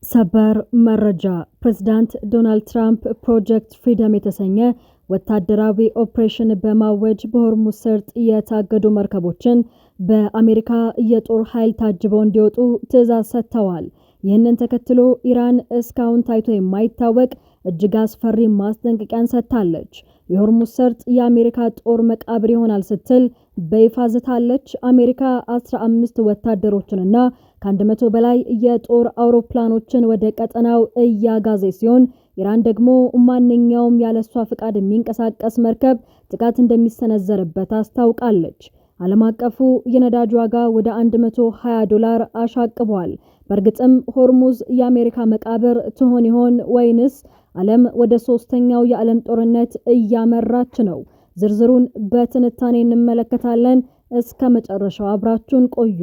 ሰበር መረጃ ፕሬዝዳንት ዶናልድ ትራምፕ ፕሮጀክት ፍሪደም የተሰኘ ወታደራዊ ኦፕሬሽን በማወጅ በሆርሙዝ ሰርጥ የታገዱ መርከቦችን በአሜሪካ የጦር ኃይል ታጅበው እንዲወጡ ትዕዛዝ ሰጥተዋል። ይህንን ተከትሎ ኢራን እስካሁን ታይቶ የማይታወቅ እጅግ አስፈሪ ማስጠንቀቂያን ሰጥታለች። የሆርሙዝ ሰርጥ የአሜሪካ ጦር መቃብር ይሆናል ስትል በይፋ ዝታለች። አሜሪካ 15 ወታደሮችንና ከ100 በላይ የጦር አውሮፕላኖችን ወደ ቀጠናው እያጋዘ ሲሆን ኢራን ደግሞ ማንኛውም ያለሷ ፍቃድ የሚንቀሳቀስ መርከብ ጥቃት እንደሚሰነዘርበት አስታውቃለች። ዓለም አቀፉ የነዳጅ ዋጋ ወደ $120 አሻቅቧል። በእርግጥም ሆርሙዝ የአሜሪካ መቃብር ትሆን ይሆን ወይንስ ዓለም ወደ ሶስተኛው የዓለም ጦርነት እያመራች ነው? ዝርዝሩን በትንታኔ እንመለከታለን። እስከ መጨረሻው አብራችሁን ቆዩ።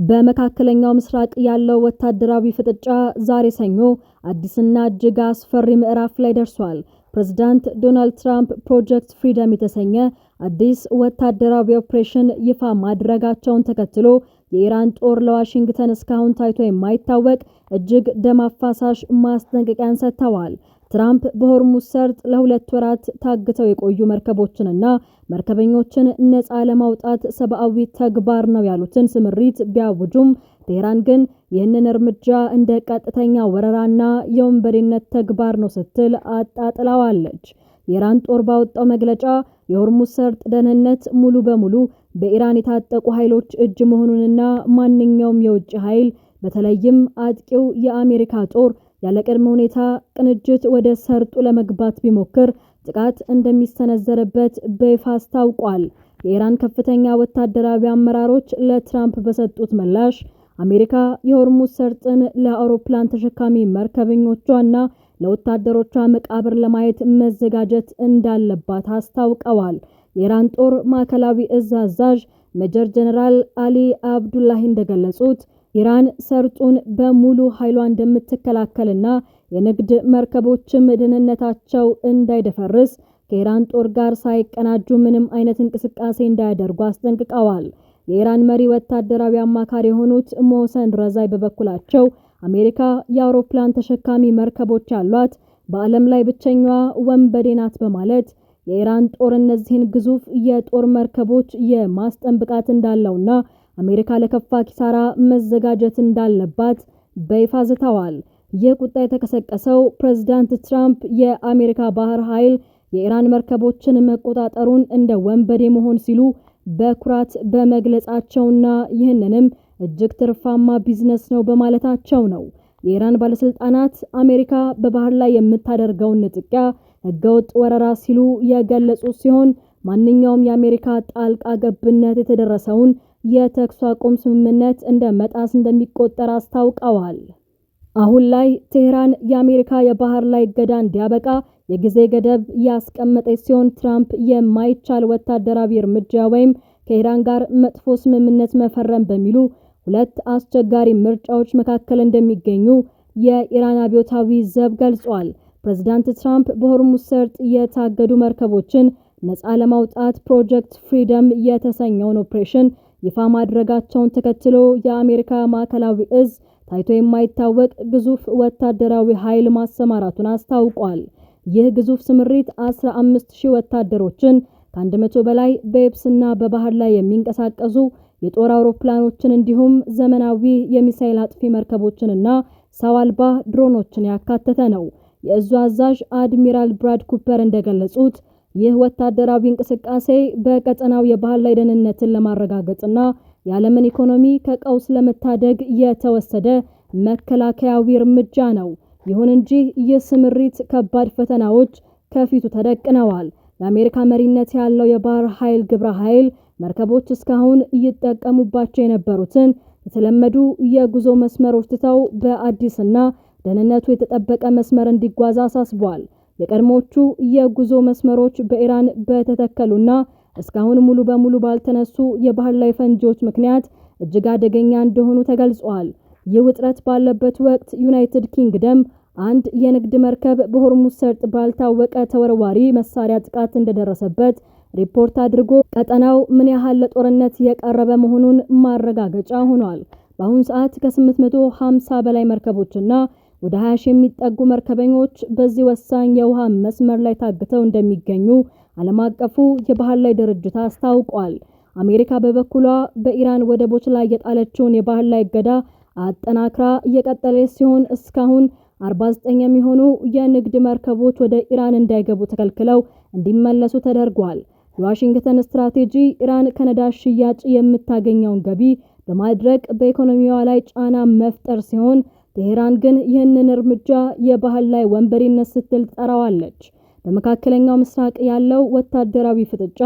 በመካከለኛው ምስራቅ ያለው ወታደራዊ ፍጥጫ ዛሬ ሰኞ አዲስና እጅግ አስፈሪ ምዕራፍ ላይ ደርሷል። ፕሬዝዳንት ዶናልድ ትራምፕ ፕሮጀክት ፍሪደም የተሰኘ አዲስ ወታደራዊ ኦፕሬሽን ይፋ ማድረጋቸውን ተከትሎ የኢራን ጦር ለዋሽንግተን እስካሁን ታይቶ የማይታወቅ እጅግ ደም አፋሳሽ ማስጠንቀቂያን ሰጥተዋል። ትራምፕ በሆርሙዝ ሰርጥ ለ2 ወራት ታግተው የቆዩ መርከቦችንና መርከበኞችን ነፃ ለማውጣት ሰብአዊ ተግባር ነው ያሉትን ስምሪት ቢያውጁም ቴህራን ግን ይህንን እርምጃ እንደ ቀጥተኛ ወረራና የወንበዴነት ተግባር ነው ስትል አጣጥላዋለች። የኢራን ጦር ባወጣው መግለጫ የሆርሙዝ ሰርጥ ደህንነት ሙሉ በሙሉ በኢራን የታጠቁ ኃይሎች እጅ መሆኑንና ማንኛውም የውጭ ኃይል በተለይም አጥቂው የአሜሪካ ጦር ያለ ቅድመ ሁኔታ ቅንጅት ወደ ሰርጡ ለመግባት ቢሞክር ጥቃት እንደሚሰነዘርበት በይፋ አስታውቋል። የኢራን ከፍተኛ ወታደራዊ አመራሮች ለትራምፕ በሰጡት ምላሽ አሜሪካ የሆርሙዝ ሰርጥን ለአውሮፕላን ተሸካሚ መርከበኞቿና ለወታደሮቿ መቃብር ለማየት መዘጋጀት እንዳለባት አስታውቀዋል። የኢራን ጦር ማዕከላዊ እዝ አዛዥ ሜጀር ጀነራል አሊ አብዱላሂ እንደገለጹት ኢራን ሰርጡን በሙሉ ኃይሏ እንደምትከላከልና የንግድ መርከቦችም ደህንነታቸው እንዳይደፈርስ ከኢራን ጦር ጋር ሳይቀናጁ ምንም አይነት እንቅስቃሴ እንዳያደርጉ አስጠንቅቀዋል። የኢራን መሪ ወታደራዊ አማካሪ የሆኑት ሞሰን ረዛይ በበኩላቸው አሜሪካ የአውሮፕላን ተሸካሚ መርከቦች ያሏት በዓለም ላይ ብቸኛዋ ወንበዴ ናት በማለት የኢራን ጦር እነዚህን ግዙፍ የጦር መርከቦች የማስጠን ብቃት እንዳለውና አሜሪካ ለከፋ ኪሳራ መዘጋጀት እንዳለባት በይፋ ዝተዋል። ይህ ቁጣ የተቀሰቀሰው ፕሬዝዳንት ትራምፕ የአሜሪካ ባህር ኃይል የኢራን መርከቦችን መቆጣጠሩን እንደ ወንበዴ መሆን ሲሉ በኩራት በመግለጻቸውና ይህንንም እጅግ ትርፋማ ቢዝነስ ነው በማለታቸው ነው። የኢራን ባለስልጣናት አሜሪካ በባህር ላይ የምታደርገውን ንጥቂያ ህገወጥ ወረራ ሲሉ የገለጹ ሲሆን ማንኛውም የአሜሪካ ጣልቃ ገብነት የተደረሰውን የተኩስ አቁም ስምምነት እንደ መጣስ እንደሚቆጠር አስታውቀዋል። አሁን ላይ ቴህራን የአሜሪካ የባህር ላይ እገዳ እንዲያበቃ የጊዜ ገደብ ያስቀመጠች ሲሆን ትራምፕ የማይቻል ወታደራዊ እርምጃ ወይም ከኢራን ጋር መጥፎ ስምምነት መፈረም በሚሉ ሁለት አስቸጋሪ ምርጫዎች መካከል እንደሚገኙ የኢራን አብዮታዊ ዘብ ገልጿል። ፕሬዝዳንት ትራምፕ በሆርሙዝ ሰርጥ የታገዱ መርከቦችን ነፃ ለማውጣት ፕሮጀክት ፍሪደም የተሰኘውን ኦፕሬሽን ይፋ ማድረጋቸውን ተከትሎ የአሜሪካ ማዕከላዊ እዝ ታይቶ የማይታወቅ ግዙፍ ወታደራዊ ኃይል ማሰማራቱን አስታውቋል። ይህ ግዙፍ ስምሪት 15000 ወታደሮችን ከ100 በላይ በየብስና በባህር ላይ የሚንቀሳቀሱ የጦር አውሮፕላኖችን እንዲሁም ዘመናዊ የሚሳኤል አጥፊ መርከቦችንና ሰው አልባ ድሮኖችን ያካተተ ነው። የእዙ አዛዥ አድሚራል ብራድ ኩፐር እንደገለጹት ይህ ወታደራዊ እንቅስቃሴ በቀጠናው የባህር ላይ ደህንነትን ለማረጋገጥና የዓለምን ኢኮኖሚ ከቀውስ ለመታደግ የተወሰደ መከላከያዊ እርምጃ ነው። ይሁን እንጂ ይህ ስምሪት ከባድ ፈተናዎች ከፊቱ ተደቅነዋል። የአሜሪካ መሪነት ያለው የባህር ኃይል ግብረ ኃይል መርከቦች እስካሁን እየተጠቀሙባቸው የነበሩትን የተለመዱ የጉዞ መስመሮች ትተው በአዲስና ደህንነቱ የተጠበቀ መስመር እንዲጓዝ አሳስቧል። የቀድሞቹ የጉዞ መስመሮች በኢራን በተተከሉና እስካሁን ሙሉ በሙሉ ባልተነሱ የባህር ላይ ፈንጂዎች ምክንያት እጅግ አደገኛ እንደሆኑ ተገልጿል። ይህ ውጥረት ባለበት ወቅት ዩናይትድ ኪንግደም አንድ የንግድ መርከብ በሆርሙዝ ሰርጥ ባልታወቀ ተወርዋሪ መሳሪያ ጥቃት እንደደረሰበት ሪፖርት አድርጎ ቀጠናው ምን ያህል ለጦርነት የቀረበ መሆኑን ማረጋገጫ ሆኗል። በአሁኑ ሰዓት ከ850 በላይ መርከቦችና ወደ 20 ሺህ የሚጠጉ መርከበኞች በዚህ ወሳኝ የውሃ መስመር ላይ ታግተው እንደሚገኙ ዓለም አቀፉ የባህር ላይ ድርጅት አስታውቋል። አሜሪካ በበኩሏ በኢራን ወደቦች ላይ የጣለችውን የባህር ላይ እገዳ አጠናክራ እየቀጠለች ሲሆን እስካሁን 49 የሚሆኑ የንግድ መርከቦች ወደ ኢራን እንዳይገቡ ተከልክለው እንዲመለሱ ተደርጓል። የዋሽንግተን ስትራቴጂ ኢራን ከነዳጅ ሽያጭ የምታገኘውን ገቢ በማድረግ በኢኮኖሚዋ ላይ ጫና መፍጠር ሲሆን ቴሄራን ግን ይህንን እርምጃ የባህር ላይ ወንበዴነት ስትል ጠራዋለች። በመካከለኛው ምስራቅ ያለው ወታደራዊ ፍጥጫ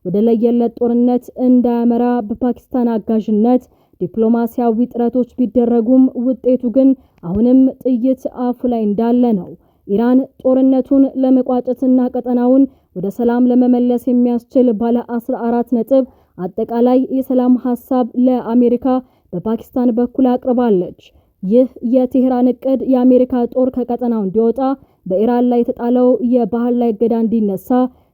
ወደ ለየለት ጦርነት እንዳያመራ በፓኪስታን አጋዥነት ዲፕሎማሲያዊ ጥረቶች ቢደረጉም ውጤቱ ግን አሁንም ጥይት አፉ ላይ እንዳለ ነው። ኢራን ጦርነቱን ለመቋጨትና ቀጠናውን ወደ ሰላም ለመመለስ የሚያስችል ባለ 14 ነጥብ አጠቃላይ የሰላም ሐሳብ ለአሜሪካ በፓኪስታን በኩል አቅርባለች። ይህ የቴሄራን እቅድ የአሜሪካ ጦር ከቀጠናው እንዲወጣ፣ በኢራን ላይ የተጣለው የባህር ላይ እገዳ እንዲነሳ፣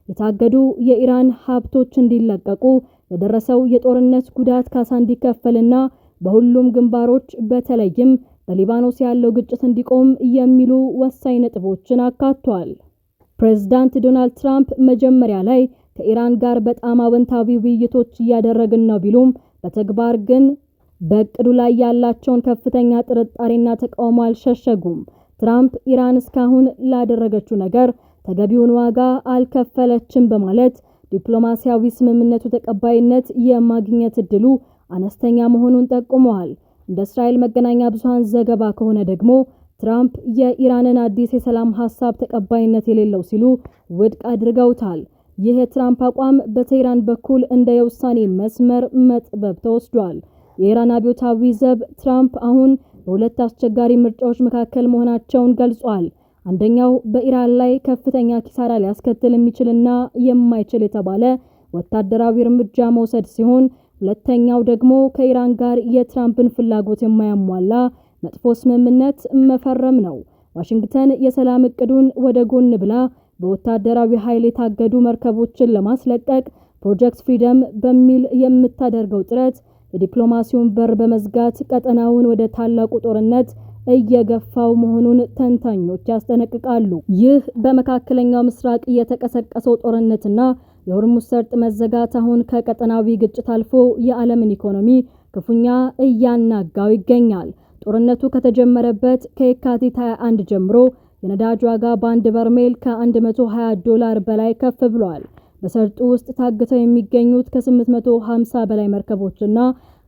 የታገዱ የኢራን ሀብቶች እንዲለቀቁ፣ ለደረሰው የጦርነት ጉዳት ካሳ እንዲከፈልና በሁሉም ግንባሮች በተለይም በሊባኖስ ያለው ግጭት እንዲቆም የሚሉ ወሳኝ ነጥቦችን አካቷል። ፕሬዝዳንት ዶናልድ ትራምፕ መጀመሪያ ላይ ከኢራን ጋር በጣም አወንታዊ ውይይቶች እያደረግን ነው ቢሉም በተግባር ግን በእቅዱ ላይ ያላቸውን ከፍተኛ ጥርጣሬና ተቃውሞ አልሸሸጉም። ትራምፕ ኢራን እስካሁን ላደረገችው ነገር ተገቢውን ዋጋ አልከፈለችም በማለት ዲፕሎማሲያዊ ስምምነቱ ተቀባይነት የማግኘት እድሉ አነስተኛ መሆኑን ጠቁመዋል። እንደ እስራኤል መገናኛ ብዙሃን ዘገባ ከሆነ ደግሞ ትራምፕ የኢራንን አዲስ የሰላም ሐሳብ ተቀባይነት የሌለው ሲሉ ውድቅ አድርገውታል። ይህ የትራምፕ አቋም በቴህራን በኩል እንደ የውሳኔ መስመር መጥበብ ተወስዷል። የኢራን አብዮታዊ ዘብ ትራምፕ አሁን በሁለት አስቸጋሪ ምርጫዎች መካከል መሆናቸውን ገልጿል። አንደኛው በኢራን ላይ ከፍተኛ ኪሳራ ሊያስከትል የሚችልና የማይችል የተባለ ወታደራዊ እርምጃ መውሰድ ሲሆን፣ ሁለተኛው ደግሞ ከኢራን ጋር የትራምፕን ፍላጎት የማያሟላ መጥፎ ስምምነት መፈረም ነው። ዋሽንግተን የሰላም እቅዱን ወደ ጎን ብላ በወታደራዊ ኃይል የታገዱ መርከቦችን ለማስለቀቅ ፕሮጀክት ፍሪደም በሚል የምታደርገው ጥረት የዲፕሎማሲውን በር በመዝጋት ቀጠናውን ወደ ታላቁ ጦርነት እየገፋው መሆኑን ተንታኞች ያስጠነቅቃሉ። ይህ በመካከለኛው ምስራቅ የተቀሰቀሰው ጦርነትና የሆርሙዝ ሰርጥ መዘጋት አሁን ከቀጠናዊ ግጭት አልፎ የዓለምን ኢኮኖሚ ክፉኛ እያናጋው ይገኛል። ጦርነቱ ከተጀመረበት ከየካቲት 21 ጀምሮ የነዳጅ ዋጋ በአንድ በርሜል ከ$120 በላይ ከፍ ብሏል። በሰርጡ ውስጥ ታግተው የሚገኙት ከ850 በላይ መርከቦችና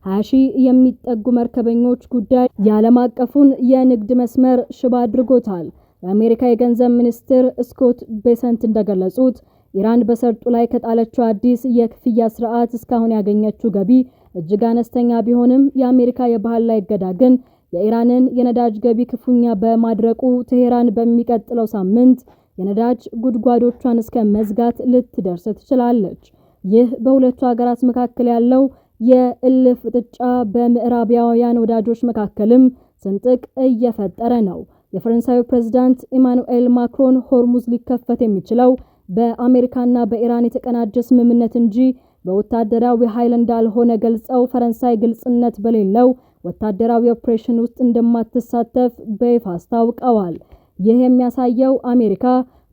20 ሺህ የሚጠጉ መርከበኞች ጉዳይ የዓለም አቀፉን የንግድ መስመር ሽባ አድርጎታል። የአሜሪካ የገንዘብ ሚኒስትር ስኮት ቤሰንት እንደገለጹት ኢራን በሰርጡ ላይ ከጣለችው አዲስ የክፍያ ስርዓት እስካሁን ያገኘችው ገቢ እጅግ አነስተኛ ቢሆንም የአሜሪካ የባህር ላይ እገዳ ግን የኢራንን የነዳጅ ገቢ ክፉኛ በማድረቁ ቴሄራን በሚቀጥለው ሳምንት የነዳጅ ጉድጓዶቿን እስከ መዝጋት ልትደርስ ትችላለች። ይህ በሁለቱ ሀገራት መካከል ያለው የእልህ ፍጥጫ በምዕራባውያን ወዳጆች መካከልም ስንጥቅ እየፈጠረ ነው። የፈረንሳዩ ፕሬዝዳንት ኢማኑኤል ማክሮን ሆርሙዝ ሊከፈት የሚችለው በአሜሪካና በኢራን የተቀናጀ ስምምነት እንጂ በወታደራዊ ኃይል እንዳልሆነ ገልጸው ፈረንሳይ ግልጽነት በሌለው ወታደራዊ ኦፕሬሽን ውስጥ እንደማትሳተፍ በይፋ አስታውቀዋል። ይህ የሚያሳየው አሜሪካ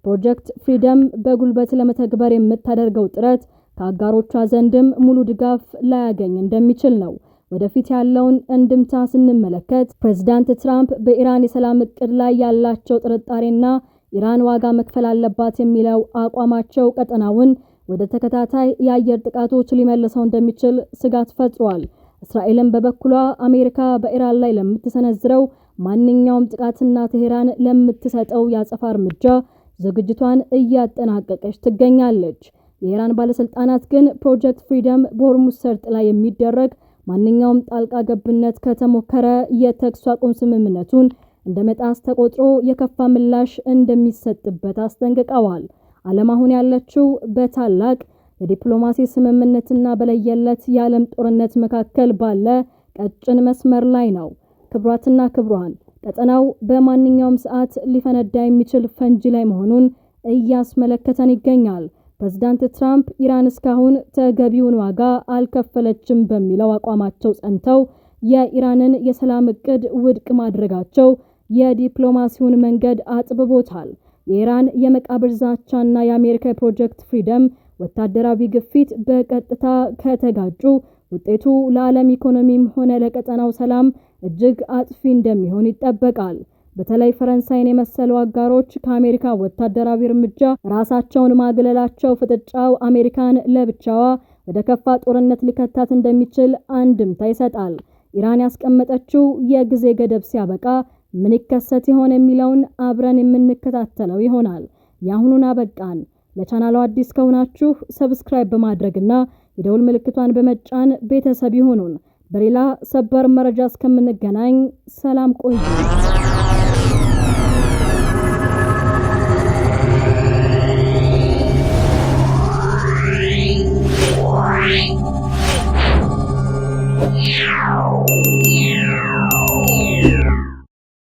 ፕሮጀክት ፍሪደም በጉልበት ለመተግበር የምታደርገው ጥረት ከአጋሮቿ ዘንድም ሙሉ ድጋፍ ላያገኝ እንደሚችል ነው። ወደፊት ያለውን እንድምታ ስንመለከት ፕሬዝዳንት ትራምፕ በኢራን የሰላም እቅድ ላይ ያላቸው ጥርጣሬና ኢራን ዋጋ መክፈል አለባት የሚለው አቋማቸው ቀጠናውን ወደ ተከታታይ የአየር ጥቃቶች ሊመልሰው እንደሚችል ስጋት ፈጥሯል። እስራኤልም በበኩሏ አሜሪካ በኢራን ላይ ለምትሰነዝረው ማንኛውም ጥቃትና ቴሄራን ለምትሰጠው ያጸፋ እርምጃ ዝግጅቷን እያጠናቀቀች ትገኛለች። የኢራን ባለስልጣናት ግን ፕሮጀክት ፍሪደም በሆርሙዝ ሰርጥ ላይ የሚደረግ ማንኛውም ጣልቃ ገብነት ከተሞከረ የተኩስ አቁም ስምምነቱን እንደ መጣስ ተቆጥሮ የከፋ ምላሽ እንደሚሰጥበት አስጠንቅቀዋል። ዓለም አሁን ያለችው በታላቅ የዲፕሎማሲ ስምምነትና በለየለት የዓለም ጦርነት መካከል ባለ ቀጭን መስመር ላይ ነው። ክብሯትና ክብሯን ቀጠናው በማንኛውም ሰዓት ሊፈነዳ የሚችል ፈንጂ ላይ መሆኑን እያስመለከተን ይገኛል። ፕሬዝዳንት ትራምፕ ኢራን እስካሁን ተገቢውን ዋጋ አልከፈለችም በሚለው አቋማቸው ጸንተው የኢራንን የሰላም እቅድ ውድቅ ማድረጋቸው የዲፕሎማሲውን መንገድ አጥብቦታል። የኢራን የመቃብር ዛቻና የአሜሪካ ፕሮጀክት ፍሪደም ወታደራዊ ግፊት በቀጥታ ከተጋጩ ውጤቱ ለዓለም ኢኮኖሚም ሆነ ለቀጠናው ሰላም እጅግ አጥፊ እንደሚሆን ይጠበቃል። በተለይ ፈረንሳይን የመሰሉ አጋሮች ከአሜሪካ ወታደራዊ እርምጃ ራሳቸውን ማግለላቸው ፍጥጫው አሜሪካን ለብቻዋ ወደ ከፋ ጦርነት ሊከታት እንደሚችል አንድምታ ይሰጣል። ኢራን ያስቀመጠችው የጊዜ ገደብ ሲያበቃ ምን ይከሰት ይሆን የሚለውን አብረን የምንከታተለው ይሆናል። የአሁኑን አበቃን። ለቻናሉ አዲስ ከሆናችሁ ሰብስክራይብ በማድረግና የደውል ምልክቷን በመጫን ቤተሰብ ይሁኑን። በሌላ ሰበር መረጃ እስከምንገናኝ ሰላም ቆዩ። Yeah.